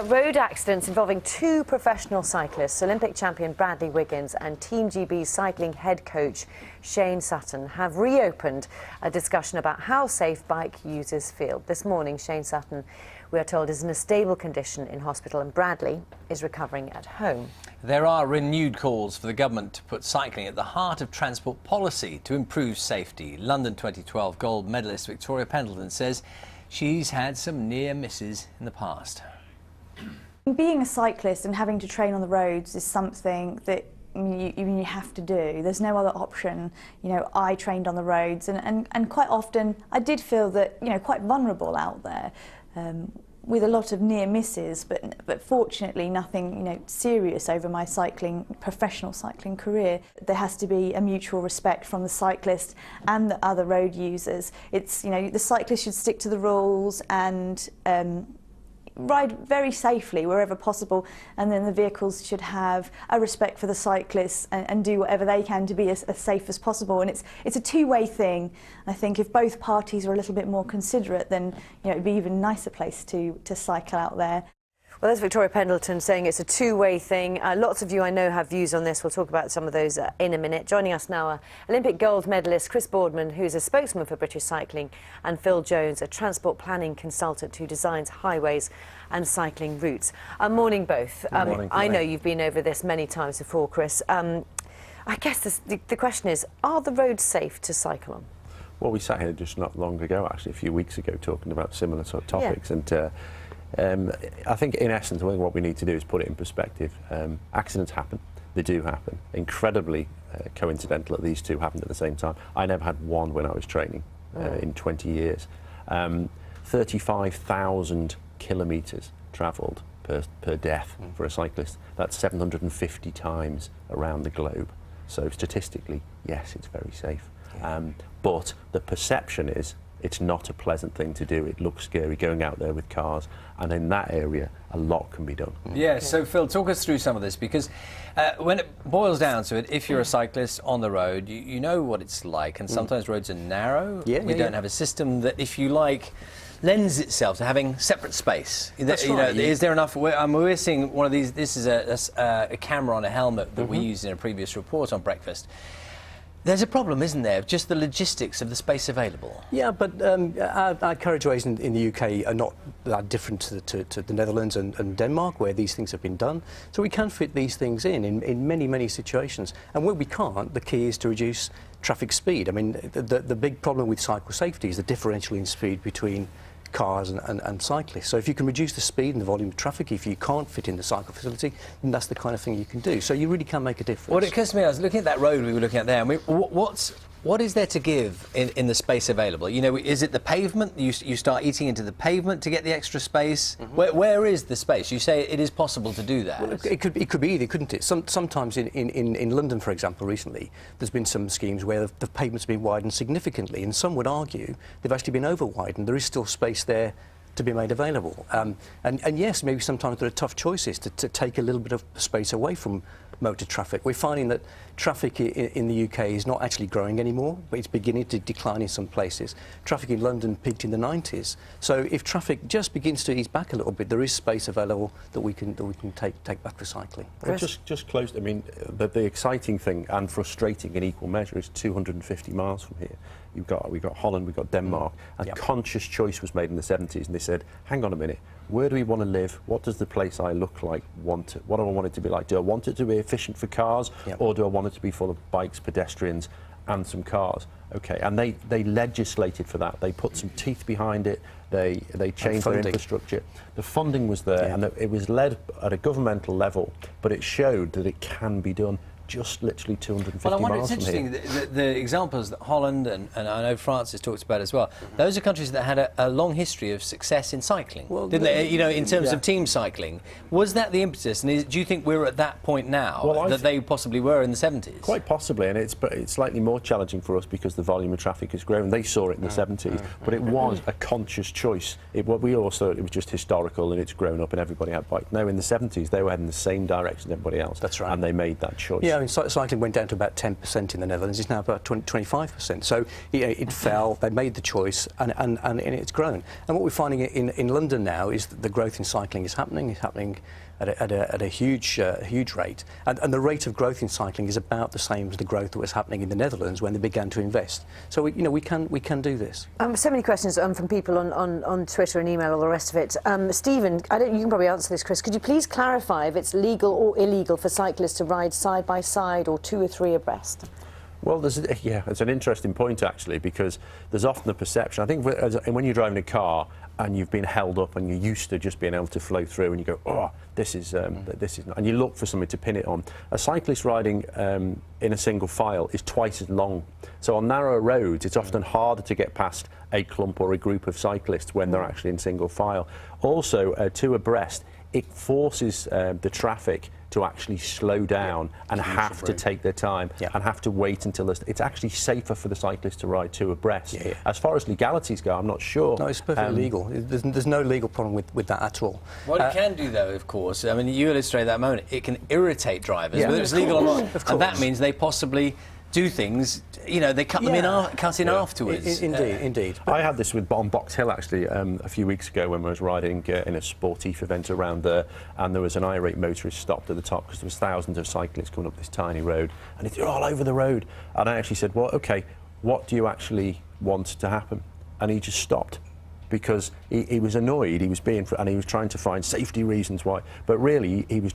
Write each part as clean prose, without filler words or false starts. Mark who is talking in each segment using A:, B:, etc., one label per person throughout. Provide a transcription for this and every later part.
A: Road accidents involving two professional cyclists, Olympic champion Bradley Wiggins and Team GB's cycling head coach Shane Sutton, have reopened a discussion about how safe bike users feel. This morning, Shane Sutton, we are told, is in a stable condition in hospital and Bradley is recovering at home.
B: There are renewed calls for the government to put cycling at the heart of transport policy to improve safety. London 2012 gold medalist Victoria Pendleton says she's had some near misses in the past.
C: Being a cyclist and having to train on the roads is something that you have to do. There's no other option. You know, I trained on the roads and quite often I did feel that, you know, quite vulnerable out there with a lot of near misses, but fortunately nothing, you know, serious over my professional cycling career. There has to be a mutual respect from the cyclist and the other road users. It's, you know, the cyclist should stick to the rules and ride very safely wherever possible, and then the vehicles should have a respect for the cyclists and do whatever they can to be as safe as possible. And it's a two-way thing. I think if both parties are a little bit more considerate, then, you know, it'd be an even nicer place to cycle out there.
A: Well, there's Victoria Pendleton saying it's a two-way thing. Lots of you, I know, have views on this. We'll talk about some of those in a minute. Joining us now, Olympic gold medalist Boardman, who's a spokesman for British cycling, and Phil Jones, a transport planning consultant who designs highways and cycling routes. Morning, both.
D: Morning.
A: I know you've been over this many times before, Chris. I guess the question is, are the roads safe to cycle on?
D: Well, we sat here just not long ago, actually, a few weeks ago, talking about similar sort of topics.
A: Yeah.
D: And I think, in essence, I think what we need to do is put it in perspective. Accidents happen. They do happen. Incredibly coincidental that these two happened at the same time. I never had one when I was training in 20 years. 35,000 kilometres travelled per death for a cyclist. That's 750 times around the globe. So statistically, yes, it's very safe. Yeah. But the perception is it's not a pleasant thing to do. It looks scary going out there with cars, and in that area a lot can be done.
B: Yeah, so Phil, talk us through some of this, because when it boils down to it, if you're a cyclist on the road, you know what it's like, and sometimes roads are narrow. We don't have a system that, if you like, lends itself to having separate space.
D: That's
B: right.
D: Know,
B: is there enough? We're seeing one of these. This is a camera on a helmet that we used in a previous report on Breakfast. There's a problem, isn't there? Just the logistics of the space available.
E: Yeah, but our carriageways in the UK are not that different to the Netherlands and Denmark, where these things have been done. So we can fit these things in many, many situations. And where we can't, the key is to reduce traffic speed. I mean, the big problem with cycle safety is the differential in speed between cars and cyclists. So if you can reduce the speed and the volume of traffic, if you can't fit in the cycle facility, then that's the kind of thing you can do. So you really can make a difference.
B: Well, it occurs to me, I was looking at that road we were looking at there, and what is there to give in the space available? You know, is it the pavement? You start eating into the pavement to get the extra space? Where is the space? You say it is possible to do that.
E: Well, it could be either, couldn't it? Sometimes in London, for example, recently, there's been some schemes where the pavement's been widened significantly, and some would argue they've actually been over-widened. There is still space there to be made available. And yes, maybe sometimes there are tough choices to take a little bit of space away from motor traffic. We're finding that traffic in the UK is not actually growing anymore, but it's beginning to decline in some places. Traffic in London peaked in the 90s. So if traffic just begins to ease back a little bit, there is space available that we can take back for cycling.
D: Well, just close. I mean, the exciting thing and frustrating in equal measure is 250 miles from here. We've got Holland, we've got Denmark. A conscious choice was made in the 70s, and they said, hang on a minute, where do we want to live? What does the place I look like want? What do I want it to be like? Do I want it to be efficient for cars, or do I want it to be full of bikes, pedestrians, and some cars? Okay, and they legislated for that. They put some teeth behind it. They changed their infrastructure. The funding was there, and it was led at a governmental level, but it showed that it can be done. Just literally 250 miles from here.
B: Well, I wonder, it's interesting, the examples that Holland and I know France has talked about as well, those are countries that had a long history of success in cycling, didn't they? You know, in terms of team cycling. Was that the impetus? And do you think we're at that point now that they possibly were in the 70s?
D: Quite possibly, and it's slightly more challenging for us because the volume of traffic has grown. They saw it in the 70s, but it was a conscious choice. We all thought it was just historical and it's grown up and everybody had bikes. No, in the 70s, they were heading the same direction as everybody else.
E: That's right.
D: And they made that choice.
E: Yeah, I mean, cycling went down to about 10% in the Netherlands. It's now about 25%. So it fell. They made the choice, and it's grown. And what we're finding in London now is that the growth in cycling is happening. It's happening at a huge rate, and the rate of growth in cycling is about the same as the growth that was happening in the Netherlands when they began to invest. So we can do this.
A: So many questions from people on Twitter and email, all the rest of it. Stephen, you can probably answer this, Chris. Could you please clarify if it's legal or illegal for cyclists to ride side by side or 2 or 3 abreast?
D: Well, it's an interesting point actually, because there's often a perception. I think when you're driving a car and you've been held up and you're used to just being able to flow through, and you go, oh, this is not, and you look for something to pin it on. A cyclist riding in a single file is twice as long. So on narrow roads, it's often harder to get past a clump or a group of cyclists when they're actually in single file. Also, 2 abreast, it forces the traffic to actually slow down and have to take their time and have to wait until it's actually safer for the cyclist to ride 2 abreast. As far as legalities go, I'm not sure.
E: No, it's perfectly legal. There's no legal problem with that at all.
B: What it can do, though, of course, I mean, you illustrate that moment, it can irritate drivers, whether it's legal or not. And that means they possibly do things, you know, they cut them in afterwards.
E: Indeed.
D: I had this on Box Hill actually a few weeks ago when I was riding in a sportif event around there, and there was an irate motorist stopped at the top because there was thousands of cyclists coming up this tiny road, and they're all over the road. And I actually said, well, OK, what do you actually want to happen? And he just stopped, because he was annoyed, he was trying to find safety reasons why, but really he was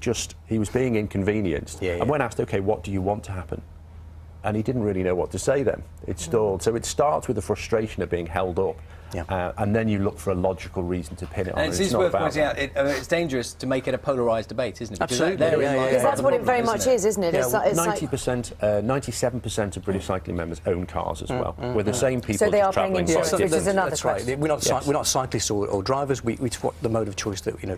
D: being inconvenienced. And when asked, OK, what do you want to happen? And he didn't really know what to say then. It stalled. So it starts with the frustration of being held up, and then you look for a logical reason to pin it on.
B: And it's worth pointing out, it's dangerous to make it a polarised debate, isn't it?
E: Absolutely.
A: Because that's what it very much is, isn't it?
D: Yeah, 97% of British cycling members own cars as well. We're the same people.
A: So they are
D: travelling
A: paying insurance, which is another
E: That's
A: question.
E: right. We're not cyclists or drivers. It's what the mode of choice that we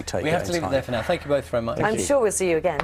E: take.
B: We have to leave it there for now. Thank you both very much.
A: I'm sure we'll see you again.